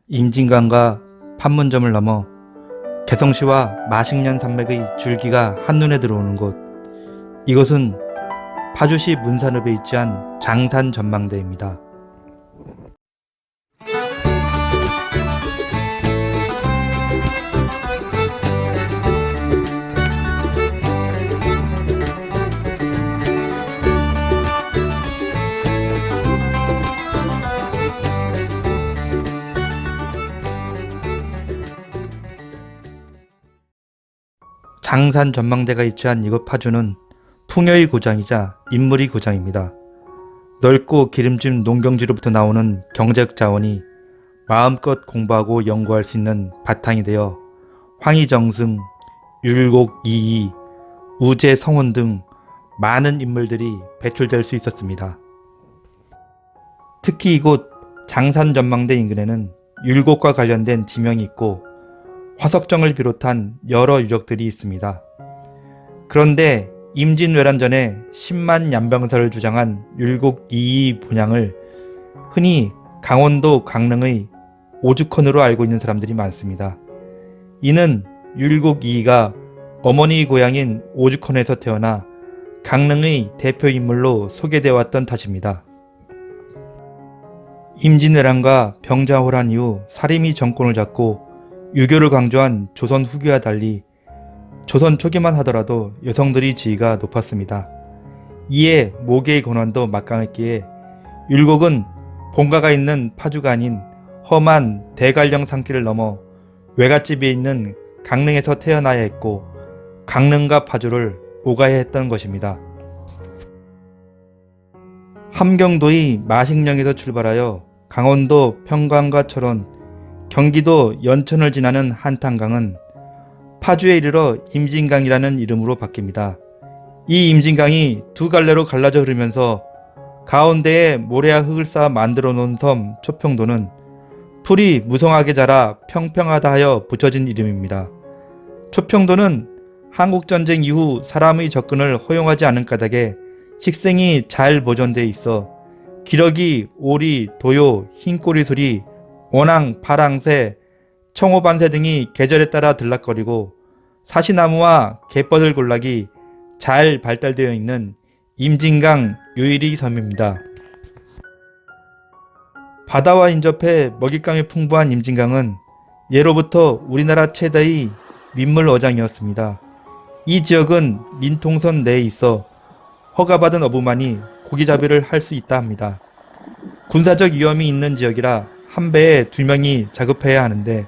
임진강과 판문점을 넘어 개성시와 마식년 산맥의 줄기가 한눈에 들어오는 곳. 이곳은 파주시 문산읍에 위치한 장산 전망대입니다. 장산 전망대가 위치한 이곳 파주는 풍요의 고장이자 인물의 고장입니다. 넓고 기름진 농경지로부터 나오는 경제적 자원이 마음껏 공부하고 연구할 수 있는 바탕이 되어 황희정승, 율곡 이이, 우제성원 등 많은 인물들이 배출될 수 있었습니다. 특히 이곳 장산 전망대 인근에는 율곡과 관련된 지명이 있고 화석정을 비롯한 여러 유적들이 있습니다. 그런데 임진왜란 전에 10만 얀병설을 주장한 율곡 이이 본향을 흔히 강원도 강릉의 오죽헌으로 알고 있는 사람들이 많습니다. 이는 율곡 이이가 어머니 고향인 오죽헌에서 태어나 강릉의 대표 인물로 소개되어 왔던 탓입니다. 임진왜란과 병자호란 이후 사림이 정권을 잡고 유교를 강조한 조선 후기와 달리 조선 초기만 하더라도 여성들의 지위가 높았습니다. 이에 모계의 권한도 막강했기에 율곡은 본가가 있는 파주가 아닌 험한 대관령 산길을 넘어 외갓집에 있는 강릉에서 태어나야 했고 강릉과 파주를 오가야 했던 것입니다. 함경도의 마식령에서 출발하여 강원도 평광과 철원, 경기도 연천을 지나는 한탄강은 파주에 이르러 임진강이라는 이름으로 바뀝니다. 이 임진강이 두 갈래로 갈라져 흐르면서 가운데에 모래와 흙을 쌓아 만들어 놓은 섬 초평도는 풀이 무성하게 자라 평평하다 하여 붙여진 이름입니다. 초평도는 한국전쟁 이후 사람의 접근을 허용하지 않은 까닭에 식생이 잘 보존되어 있어 기러기, 오리, 도요, 흰꼬리소리, 원앙, 파랑새, 청호반새 등이 계절에 따라 들락거리고 사시나무와 갯벌들 군락이 잘 발달되어 있는 임진강 유일의 섬입니다. 바다와 인접해 먹잇감이 풍부한 임진강은 예로부터 우리나라 최대의 민물 어장이었습니다. 이 지역은 민통선 내에 있어 허가받은 어부만이 고기잡이를 할 수 있다 합니다. 군사적 위험이 있는 지역이라 한 배에 2명이 작업해야 하는데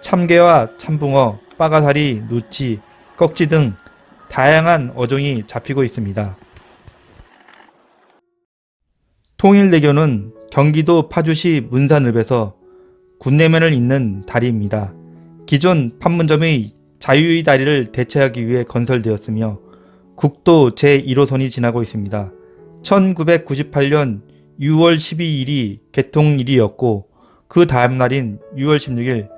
참개와 참붕어, 빠가사리, 누치, 꺽지 등 다양한 어종이 잡히고 있습니다. 통일대교는 경기도 파주시 문산읍에서 군내면을 잇는 다리입니다. 기존 판문점의 자유의 다리를 대체하기 위해 건설되었으며 국도 제1호선이 지나고 있습니다. 1998년 6월 12일이 개통일이었고 그 다음 날인 6월 16일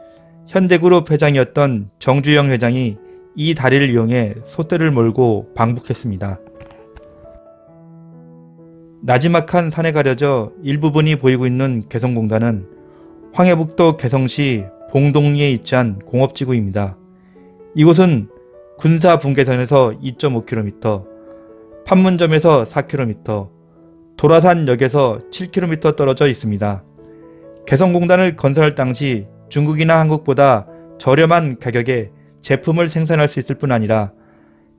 현대그룹 회장이었던 정주영 회장이 이 다리를 이용해 소떼를 몰고 방북했습니다. 나지막한 산에 가려져 일부분이 보이고 있는 개성공단은 황해북도 개성시 봉동리에 위치한 공업지구입니다. 이곳은 군사분계선에서 2.5km, 판문점에서 4km, 도라산역에서 7km 떨어져 있습니다. 개성공단을 건설할 당시 중국이나 한국보다 저렴한 가격에 제품을 생산할 수 있을 뿐 아니라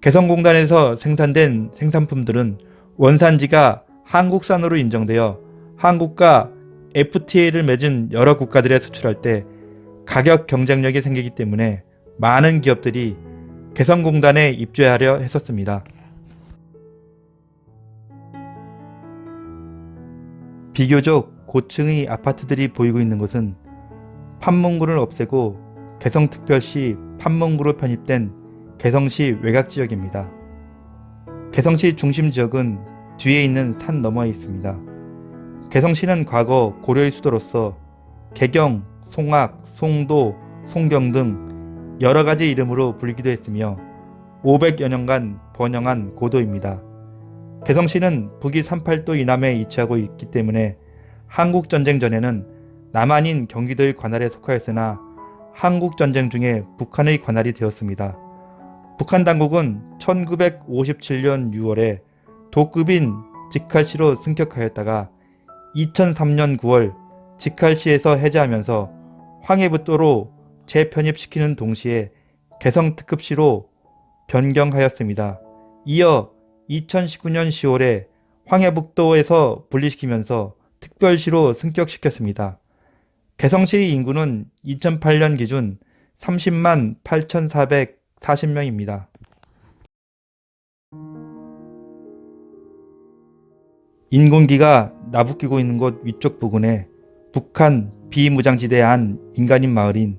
개성공단에서 생산된 생산품들은 원산지가 한국산으로 인정되어 한국과 FTA를 맺은 여러 국가들에 수출할 때 가격 경쟁력이 생기기 때문에 많은 기업들이 개성공단에 입주하려 했었습니다. 비교적 고층의 아파트들이 보이고 있는 곳은 판문구를 없애고 개성특별시 판문구로 편입된 개성시 외곽지역입니다. 개성시 중심지역은 뒤에 있는 산 너머에 있습니다. 개성시는 과거 고려의 수도로서 개경, 송악, 송도, 송경 등 여러가지 이름으로 불리기도 했으며 500여 년간 번영한 고도입니다. 개성시는 북위 38도 이남에 위치하고 있기 때문에 한국전쟁 전에는 남한인 경기도의 관할에 속하였으나 한국전쟁 중에 북한의 관할이 되었습니다. 북한 당국은 1957년 6월에 도급인 직할시로 승격하였다가 2003년 9월 직할시에서 해제하면서 황해북도로 재편입시키는 동시에 개성특급시로 변경하였습니다. 이어 2019년 10월에 황해북도에서 분리시키면서 특별시로 승격시켰습니다. 개성시 인구는 2008년 기준 30만 8,440명입니다. 인공기가 나부끼고 있는 곳 위쪽 부근에 북한 비무장지대 안 민간인 마을인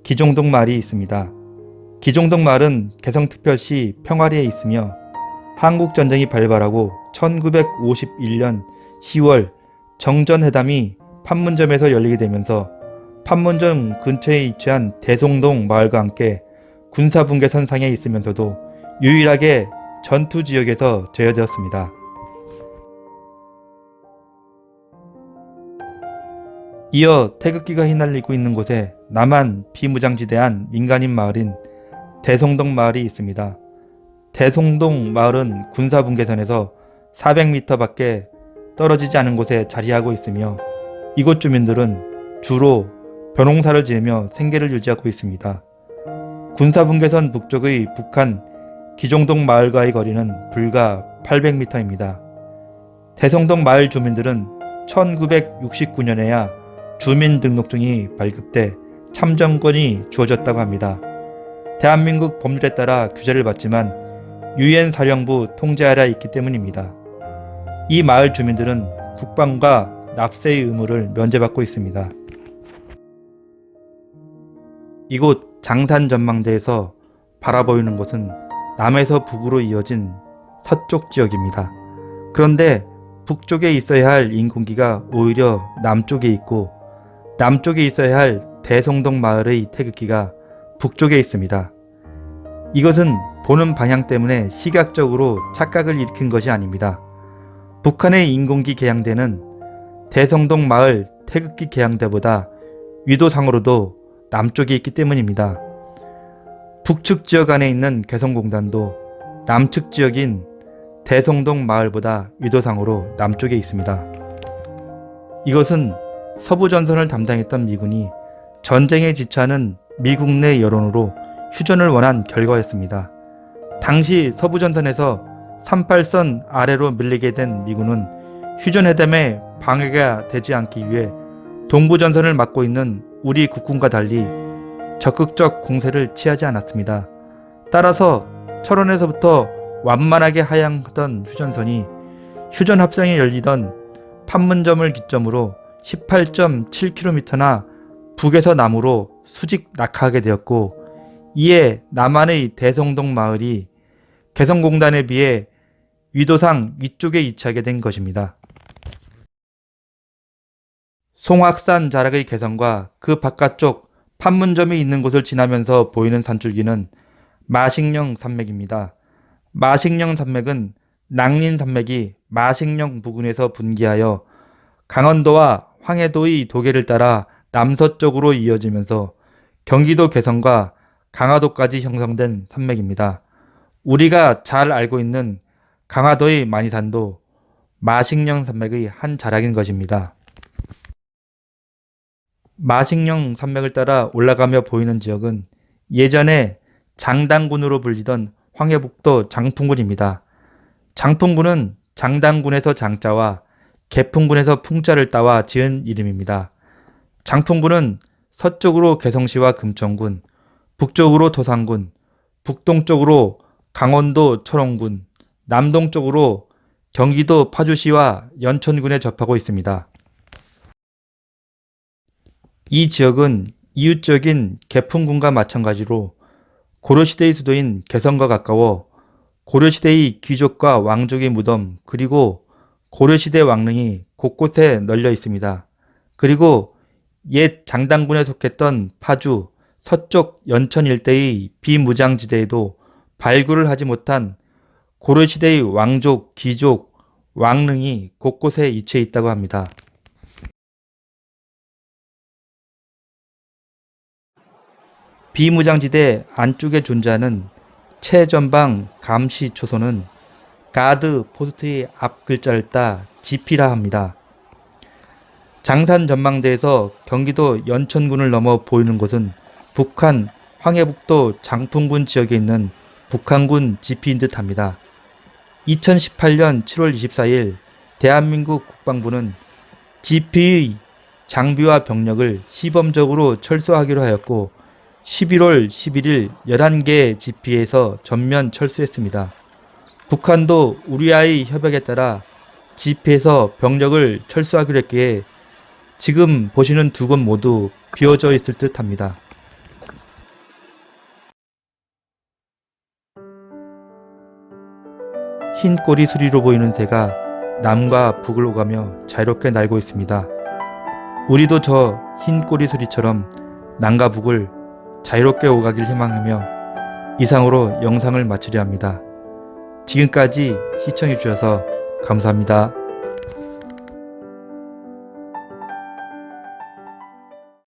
기종동 마을이 있습니다. 기종동 마을은 개성특별시 평화리에 있으며 한국전쟁이 발발하고 1951년 10월 정전회담이 판문점에서 열리게 되면서 판문점 근처에 위치한 대송동 마을과 함께 군사분계선상에 있으면서도 유일하게 전투지역에서 제외되었습니다. 이어 태극기가 휘날리고 있는 곳에 남한 비무장지대한 민간인 마을인 대송동 마을이 있습니다. 대송동 마을은 군사분계선에서 400m 밖에 떨어지지 않은 곳에 자리하고 있으며 이곳 주민들은 주로 벼농사를 지으며 생계를 유지하고 있습니다. 군사분계선 북쪽의 북한 기종동 마을과의 거리는 불과 800m입니다. 대송동 마을 주민들은 1969년에야 주민등록증이 발급돼 참정권이 주어졌다고 합니다. 대한민국 법률에 따라 규제를 받지만 유엔 사령부 통제 아래 있기 때문입니다. 이 마을 주민들은 국방과 납세의 의무를 면제받고 있습니다. 이곳 장산 전망대에서 바라보이는 곳은 남에서 북으로 이어진 서쪽 지역입니다. 그런데 북쪽에 있어야 할 인공기가 오히려 남쪽에 있고 남쪽에 있어야 할 대송동 마을의 태극기가 북쪽에 있습니다. 이것은 보는 방향 때문에 시각적으로 착각을 일으킨 것이 아닙니다. 북한의 인공기 개양대는 대송동 마을 태극기 개양대보다 위도상으로도 남쪽에 있기 때문입니다. 북측 지역 안에 있는 개성공단도 남측 지역인 대송동 마을보다 위도상으로 남쪽에 있습니다. 이것은 서부전선을 담당했던 미군이 전쟁에 지체하는 미국 내 여론으로 휴전을 원한 결과였습니다. 당시 서부전선에서 38선 아래로 밀리게 된 미군은 휴전회담에 방해가 되지 않기 위해 동부전선을 맡고 있는 우리 국군과 달리 적극적 공세를 취하지 않았습니다. 따라서 철원에서부터 완만하게 하향하던 휴전선이 휴전합성이 열리던 판문점을 기점으로 18.7km나 북에서 남으로 수직 낙하하게 되었고, 이에 남한의 대송동 마을이 개성공단에 비해 위도상 위쪽에 위치하게 된 것입니다. 송악산 자락의 개성과 그 바깥쪽 판문점이 있는 곳을 지나면서 보이는 산줄기는 마식령 산맥입니다. 마식령 산맥은 낭린 산맥이 마식령 부근에서 분기하여 강원도와 황해도의 도계를 따라 남서쪽으로 이어지면서 경기도 개성과 강화도까지 형성된 산맥입니다. 우리가 잘 알고 있는 강화도의 만이산도 마식령 산맥의 한 자락인 것입니다. 마식령 산맥을 따라 올라가며 보이는 지역은 예전에 장당군으로 불리던 황해북도 장풍군입니다. 장풍군은 장당군에서 장자와 개풍군에서 풍자를 따와 지은 이름입니다. 장풍군은 서쪽으로 개성시와 금천군, 북쪽으로 도산군, 북동쪽으로 강원도 철원군, 남동쪽으로 경기도 파주시와 연천군에 접하고 있습니다. 이 지역은 이웃지역인 개풍군과 마찬가지로 고려시대의 수도인 개성과 가까워 고려시대의 귀족과 왕족의 무덤 그리고 고려시대 왕릉이 곳곳에 널려 있습니다. 그리고 옛 장당군에 속했던 파주, 서쪽 연천 일대의 비무장지대에도 발굴을 하지 못한 고려시대의 왕족, 귀족, 왕릉이 곳곳에 위치해 있다고 합니다. 비무장지대 안쪽에 존재하는 최전방 감시 초소는 가드 포스트의 앞 글자를 따 GP라 합니다. 장산 전망대에서 경기도 연천군을 넘어 보이는 곳은 북한 황해북도 장풍군 지역에 있는 북한군 GP인 듯 합니다. 2018년 7월 24일 대한민국 국방부는 GP의 장비와 병력을 시범적으로 철수하기로 하였고 11월 11일 11개 GP에서 전면 철수했습니다. 북한도 우리와의 협약에 따라 GP에서 병력을 철수하기로 했기에 지금 보시는 두 곳 모두 비어져 있을 듯 합니다. 흰 꼬리 수리로 보이는 새가 남과 북을 오가며 자유롭게 날고 있습니다. 우리도 저 흰 꼬리 수리처럼 남과 북을 자유롭게 오가길 희망하며 이상으로 영상을 마치려 합니다. 지금까지 시청해 주셔서 감사합니다.